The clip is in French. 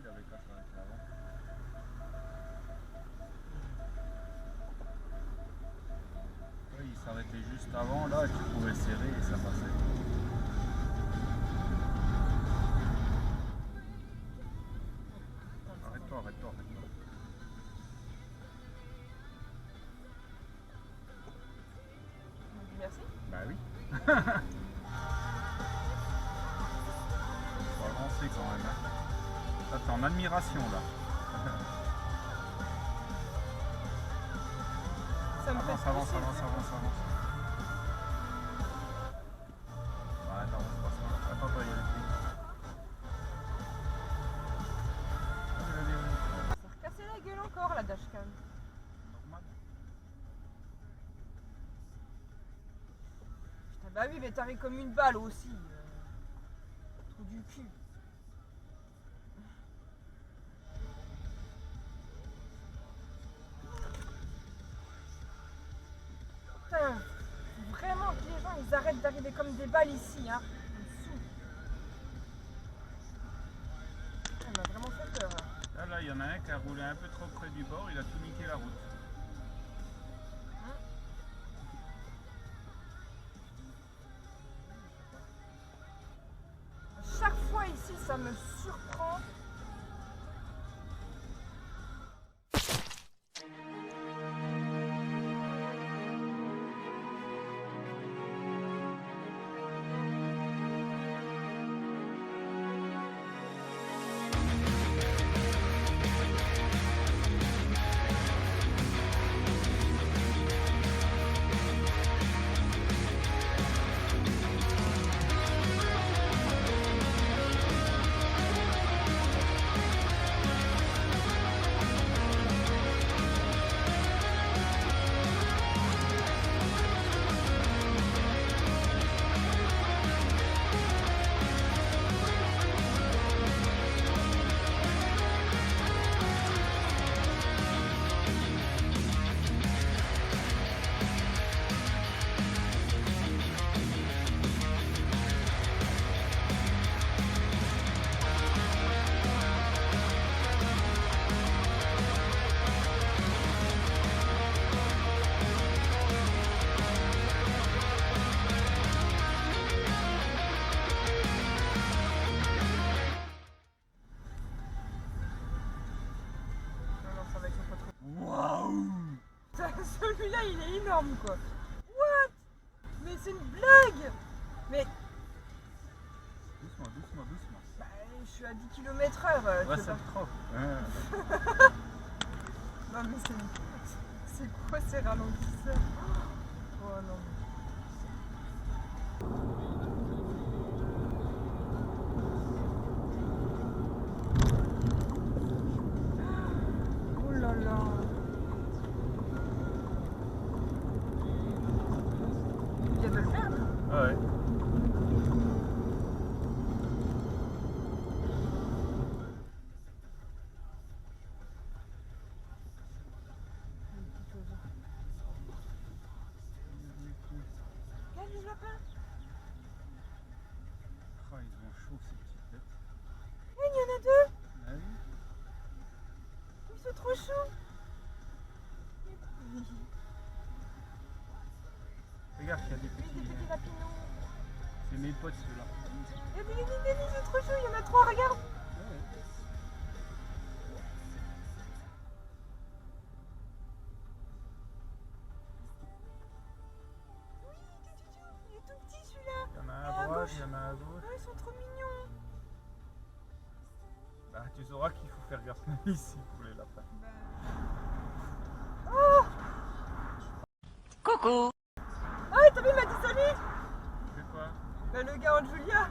il avait qu'à s'arrêter avant. Oui, il s'arrêtait juste avant, là, et tu pouvais serrer et ça passait. Arrête-toi, arrête-toi, arrête-toi. Merci. Bah oui. Faut avancer quand même. Hein. Là, t'es en admiration là. Ça me fait Avance, avance, avance, avance, avance. Ouais, t'avances pas ça. Attends, toi, il y a les pieds. Allez, allez, allez. Ça va recasser la gueule encore la dashcam. Normal. Putain, bah oui, mais t'arrives comme une balle aussi. Trou du cul. Putain, faut vraiment que les gens ils arrêtent d'arriver comme des balles ici, hein. Ils me saoulent. Ça m'a vraiment fait peur. Hein. Là, il y en a un qui a roulé un peu trop près du bord, il a tout niqué la route. Chaque fois ici, ça me surprend. Celui-là, il est énorme, quoi. What? Mais c'est une blague. Mais Doucement, doucement, doucement. bah, je suis à 10 km/h. Ouais, c'est trop. Non, mais c'est quoi ces ralentisseurs? Oh non. Oh là là. Il vient de le faire, non? Ouais. Regarde les lapins. Oh, ils ont chaud ces petites bêtes. Il y en a deux. Ah oui. Ils sont trop chauds. Regarde qu'il y a des Oui, des petits. petits lapinons. C'est mes potes ceux-là. Regardez, ils sont trop chauds. Il y en a trois, regarde. Il est tout petit celui-là. Il y en a Et un à à droite, gauche. il y en a un à gauche. Oh, ils sont trop mignons. Bah, tu sauras qu'il faut faire gaffe ici pour les lapins. Oh. Coucou. Ah, t'as vu, il m'a dit salut. C'est quoi? Bah, le gars en Julia.